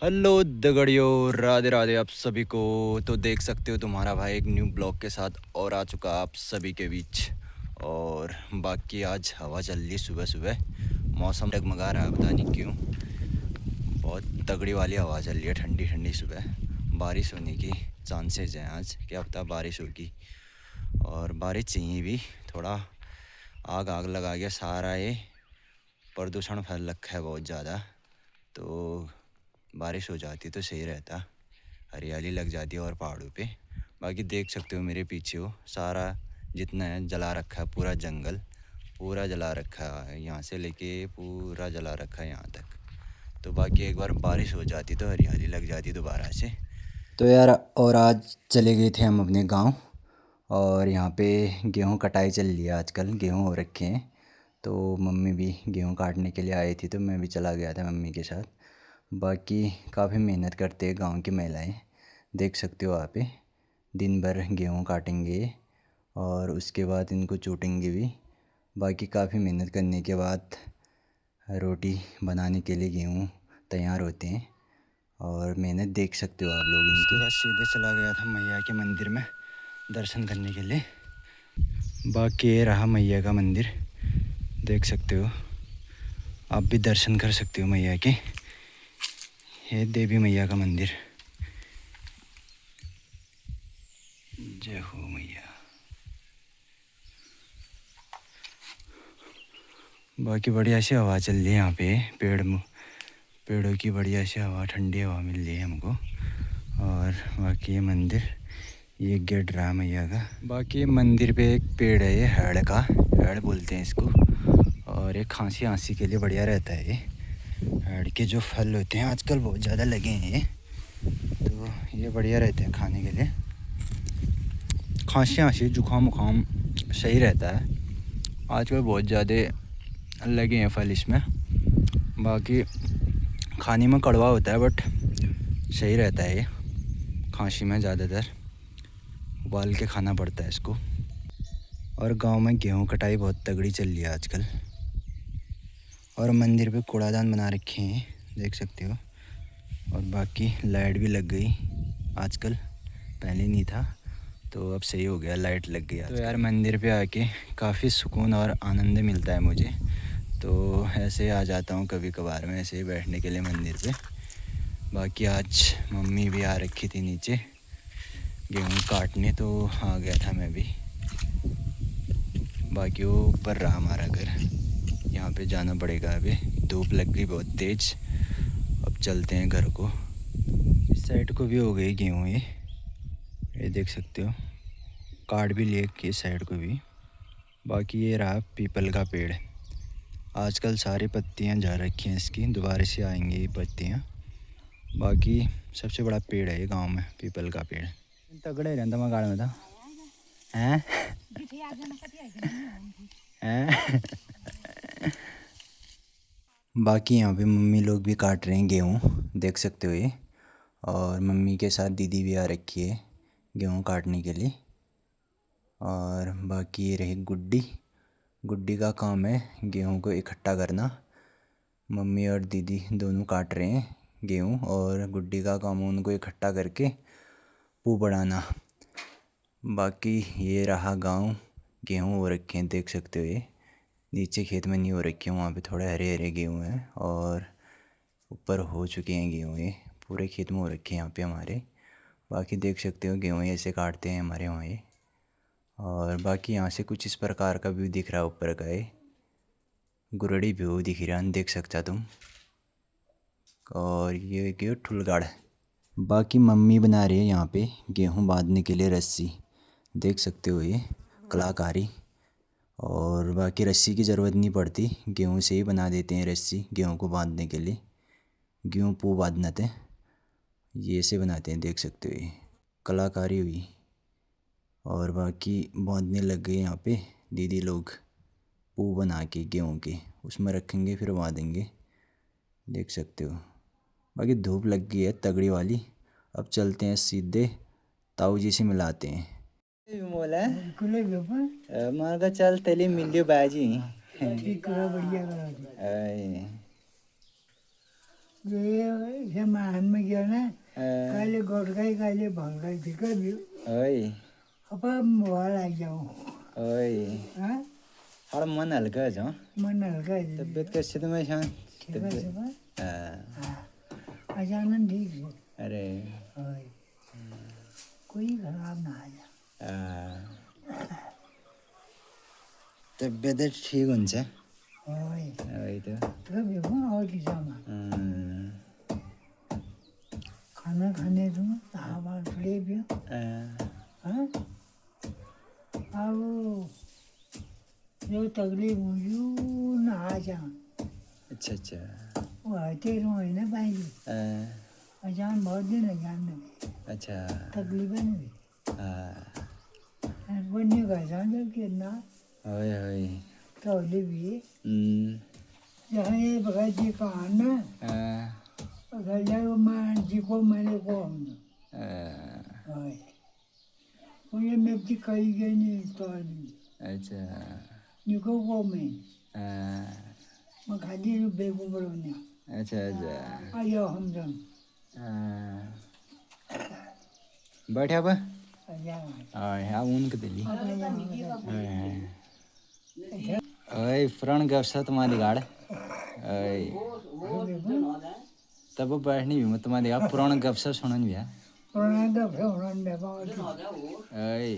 Hello दगड़ियो, Radhe Radhe आप सभी को। तो देख सकते हो तुम्हारा भाई एक न्यू ब्लॉग के साथ और आ चुका आप सभी के बीच। और बाकी आज हवा चल रही सुबह सुबह, मौसम डगमगा रहा है, पता नहीं क्यों। बहुत तगड़ी वाली हवा चल रही है, ठंडी ठंडी सुबह। बारिश होने की चांसेस हैं आज, क्या पता बारिश होगी। और बारिश चाहिए भी, थोड़ा आग आग लगा गया सारा, ये प्रदूषण फैल रखा है बहुत ज़्यादा। तो बारिश हो जाती तो सही रहता, हरियाली लग जाती है और पहाड़ों पे। बाकी देख सकते हो मेरे पीछे हो सारा जितना है जला रखा है, पूरा जंगल पूरा जला रखा है, यहाँ से लेके पूरा जला रखा है यहाँ तक। तो बाकी एक बार बारिश हो जाती तो हरियाली लग जाती दोबारा से। तो यार, और आज चले गए थे हम अपने गांव, और यहाँ पे गेहूं कटाई चल रही है आजकल, गेहूं हो रखे हैं। तो मम्मी भी गेहूं काटने के लिए आई थी, तो मैं भी चला गया था मम्मी के साथ। बाकी काफ़ी मेहनत करते हैं गांव की महिलाएं, देख सकते हो आप। दिन भर गेहूं काटेंगे और उसके बाद इनको चूटेंगे भी। बाकी काफ़ी मेहनत करने के बाद रोटी बनाने के लिए गेहूं तैयार होते हैं, और मेहनत देख सकते हो आप लोग इनकी। उसके बाद सीधे चला गया था मैया के मंदिर में दर्शन करने के लिए। बाकी ये रहा मैया का मंदिर, देख सकते हो, आप भी दर्शन कर सकते हो मैया के। ये देवी मैया का मंदिर, जय हो मैया। बाकी बढ़िया सी हवा चल रही है यहाँ पे, पेड़ों की बढ़िया सी हवा, ठंडी हवा मिल रही है हमको। और बाकी ये मंदिर, ये गेट रहा मैया का। बाकी ये मंदिर पे एक पेड़ है, ये हेड़ का, हेड़ बोलते हैं इसको। और ये खांसी आंसी के लिए बढ़िया रहता है। ये हेड़ के जो फल होते हैं आजकल बहुत ज़्यादा लगे हैं ये, तो ये बढ़िया रहते हैं खाने के लिए। खांसी आंसी जुकाम उखाम सही रहता है, आजकल बहुत ज़्यादा लगे हैं फल इसमें। बाकी खाने में कड़वा होता है, बट सही रहता है ये खांसी में। ज़्यादातर उबाल के खाना पड़ता है इसको। और गांव में गेहूं कटाई बहुत तगड़ी चल रही है आजकल। और मंदिर पे कूड़ादान बना रखे हैं, देख सकते हो। और बाकी लाइट भी लग गई आजकल, पहले नहीं था, तो अब सही हो गया, लाइट लग गई। तो यार मंदिर पे आके काफ़ी सुकून और आनंद मिलता है मुझे, तो ऐसे आ जाता हूँ कभी कभार में ऐसे ही बैठने के लिए मंदिर पे। बाकी आज मम्मी भी आ रखी थी नीचे गेहूँ काटने, तो आ गया था मैं भी। बाकी वो ऊपर रहा हमारा घर, यहाँ पे जाना पड़ेगा अभी, धूप लग गई बहुत तेज़। अब चलते हैं घर को। इस साइड को भी हो गई गेहूँ, ये देख सकते हो, काट भी लिए कि इस साइड को भी। बाकी ये रहा पीपल का पेड़, आजकल सारी पत्तियां जा रखी हैं इसकी, दोबारा से आएंगी ये पत्तियां। बाकी सबसे बड़ा पेड़ है ये गांव में, पीपल का पेड़। तगड़े रहता मैं गाड़ में था हैं हैं। बाकी यहाँ पे मम्मी लोग भी काट रहे हैं गेहूँ, देख सकते हो ये। और मम्मी के साथ दीदी भी आ रखी है गेहूँ काटने के लिए। और बाकी ये रही गुड्डी, गुड्डी का काम है गेहूँ को इकट्ठा करना। मम्मी और दीदी दोनों काट रहे हैं गेहूँ, और गुड्डी का काम है उनको इकट्ठा करके पू बढ़ाना। बाकी ये रहा गांव, गेहूँ हो रखे हैं, देख सकते हो। ये नीचे खेत में नहीं हो रखे हैं, वहाँ पे थोड़े हरे हरे गेहूँ हैं, और ऊपर हो चुके हैं गेहूँ, ये पूरे खेत में हो रखे हैं यहाँ पे हमारे। बाकी देख सकते हो गेहूँ ऐसे काटते हैं हमारे वहाँ ये। और बाकी यहाँ से कुछ इस प्रकार का व्यू दिख रहा है ऊपर का, ये गुरड़ी व्यू दिख रहा है, देख सकता तुम। और ये गेहूँ ठुलगाड़। बाकी मम्मी बना रही है यहाँ पे गेहूँ बांधने के लिए रस्सी, देख सकते हो ये कलाकारी। और बाकी रस्सी की ज़रूरत नहीं पड़ती, गेहूँ से ही बना देते हैं रस्सी गेहूँ को बांधने के लिए। गेहूँ पू बांधते हैं, ये से बनाते हैं, देख सकते हो ये कलाकारी हुई। और बाकी बांधने लग गए यहाँ पे दीदी लोग, पू बना के गेहूँ के उसमें रखेंगे फिर बांधेंगे, देख सकते हो। बाकी धूप लग गई है तगड़ी वाली, अब चलते हैं सीधे ताऊ जी से मिलाते हैं। मोला मार का चल तेली मिलियो बाजी। ये मान में गया ना काले गोट गए काले भाग गए ठीक है भी ओए अब मोबाइल आ जाओ ओए हाँ हर मन हल्का जा मन हल्का है तबीयत कैसी तुम्हें शान ठीक है सब हाँ अचानक ठीक है अरे ओए कोई खराब ना आ जा तबीयत ठीक हुन्छ ओए ओए त तो भी वो और किसा में खाना खाने तुम हवा थोड़े भी हाँ अब जो तकलीफ हुई ना आ जा अच्छा अच्छा वो आते रहो है ना पाएंगे अजान बहुत दिन अजान में अच्छा तकलीफें भी बनने का अजान जब के ना ओए ओए तो ले भी जहाँ ये भगत जी का आना अगर जाओ मैं जी को मैंने को हम मुझे मेरी कही गई नहीं तो अच्छा निको को मैं खाली बेगू बरोने अच्छा अच्छा आयो हम जम बैठे अब आया हाँ उनके दिल्ली अच्छा ओए फ्रंट गपसा तुम्हारी गाड़ ओए तब वो बैठनी भी मत तुम्हारी आप पुराना गपसा सुनन भी है पुराना दफे होना बेबाद ओए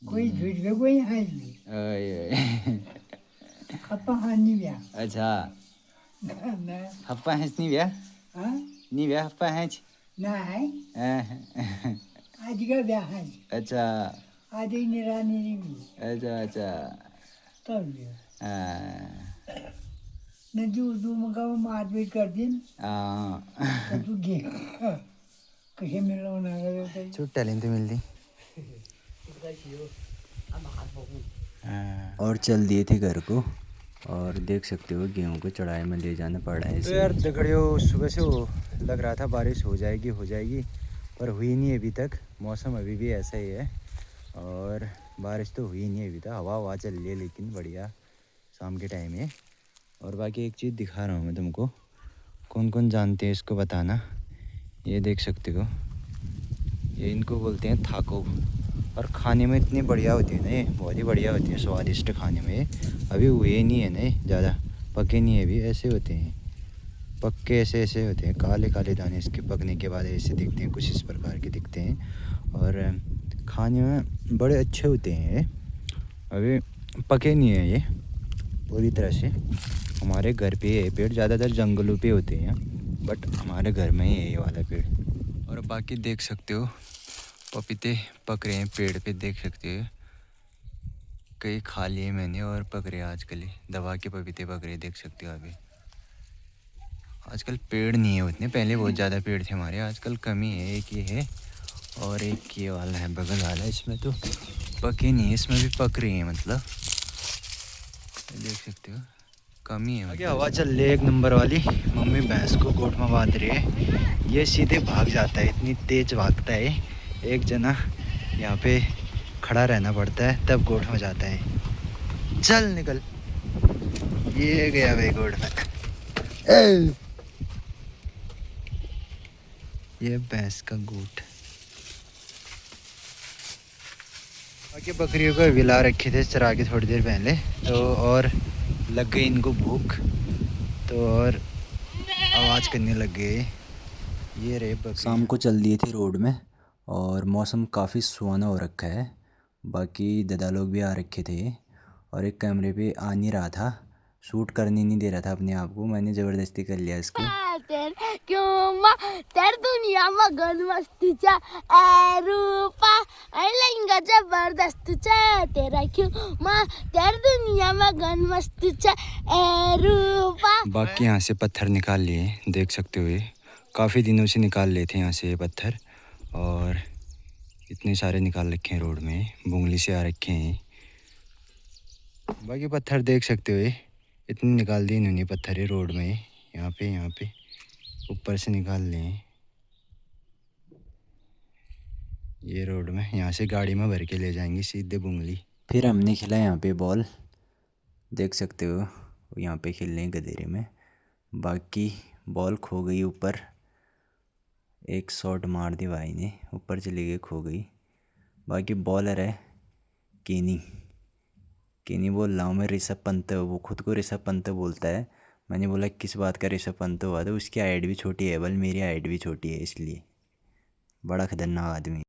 कोई झूठ के कोई है नहीं ओए खप्पा हानि भी अच्छा ना हप्पा हैच नहीं ब्याह हाँ नहीं ब्याह हप्पा हैच ना है आज का ब्याह है अच्छा आज ही निरानी भी अच्छा अच्छा तो भी न जो मगाओ मारपीट कर दिन तो तू गे कहीं मिलो ना करे छुट्टा लेते मिलती और चल दिए थे घर को और देख सकते हो गेहूं को चढ़ाई में ले जाना पड़ रहा है तो यार दगड़ियों सुबह से वो लग रहा था बारिश हो जाएगी पर हुई नहीं अभी तक मौसम अभी भी ऐसा ही है और बारिश तो हुई नहीं अभी तक हवा चल रही है लेकिन बढ़िया शाम के टाइम है। और बाकी एक चीज़ दिखा रहा हूँ मैं तुमको कौन कौन जानते हैं इसको बताना। ये देख सकते हो ये इनको बोलते हैं थाको और खाने में इतनी बढ़िया होती है ना ये बहुत ही बढ़िया होती है स्वादिष्ट खाने में। अभी हुए नहीं है ना ज़्यादा पके नहीं है अभी ऐसे होते हैं पक्के ऐसे होते हैं काले काले दाने इसके पकने के बाद ऐसे दिखते हैं कुछ इस प्रकार के दिखते हैं और खाने में बड़े अच्छे होते हैं। अभी पके नहीं है ये पूरी तरह से। हमारे घर पे ये पेड़ ज़्यादातर जंगलों पे होते हैं बट हमारे घर में ही है ये वाला पेड़। और बाकी देख सकते हो पपीते पक रहे हैं पेड़ पे देख सकते हो कई खा लिए मैंने और पक रहे आजकल दवा के पपीते पक रहे देख सकते हो अभी। आजकल पेड़ नहीं है उतने पहले बहुत ज़्यादा पेड़ थे हमारे आजकल कमी है। एक ये है और एक ये वाला है बगल वाला इसमें तो पके नहीं है इसमें भी पक रही है मतलब देख सकते हो कमी है। आगे हवा चल रही है एक नंबर वाली। मम्मी भैंस को गोट में बांध रही है ये सीधे भाग जाता है इतनी तेज़ भागता है। एक जना यहाँ पे खड़ा रहना पड़ता है तब गोट में जाता है। चल निकल ये गया भाई गोट में। ये भैंस का गोट। बाकी बकरियों को विला रखे थे चरा के थोड़ी देर पहले तो और लग गई इनको भूख तो और आवाज़ करने लग गए। ये रहे बकरी। शाम को चल दिए थे रोड में और मौसम काफ़ी सुहाना हो रखा है। बाकी दादा लोग भी आ रखे थे और एक कैमरे पे आ नहीं रहा था शूट करने नहीं दे रहा था अपने आप को। मैंने ज़बरदस्ती कर लिया इसको। क्यों तेर दुनिया में गन मस्ती चा ए रूपा लहंगा जबरदस्त चा तेरा क्यों माँ तेर दुनिया में गन मस्ती चा ए रूपा। बाकी यहाँ से पत्थर निकाल लिए देख सकते हुए काफ़ी दिनों से निकाल लिए थे यहाँ से ये पत्थर और इतने सारे निकाल रखे हैं रोड में बुंगली से आ रखे हैं। बाकी पत्थर देख सकते हुए इतने निकाल दिए इन्होंने पत्थर है रोड में यहाँ पे ऊपर से निकाल लें ये रोड में। यहाँ से गाड़ी में भर के ले जाएंगे सीधे बुंगली। फिर हमने खेला यहाँ पे बॉल देख सकते हो यहाँ पे खेल रहे हैं गदेरे में बाकी बॉल खो गई ऊपर, एक शॉट मार दी भाई ने, ऊपर चली गई, खो गई। बाकी बॉलर है केनी बोल रहा हूँ मैं, ऋषभ पंत। वो खुद को ऋषभ पंत बोलता है। मैंने बोला किस बात का ऋषभ पंत हुआ, तो उसकी हाइट भी छोटी है बल, मेरी हाइट भी छोटी है, इसलिए बड़ा खतरनाक आदमी।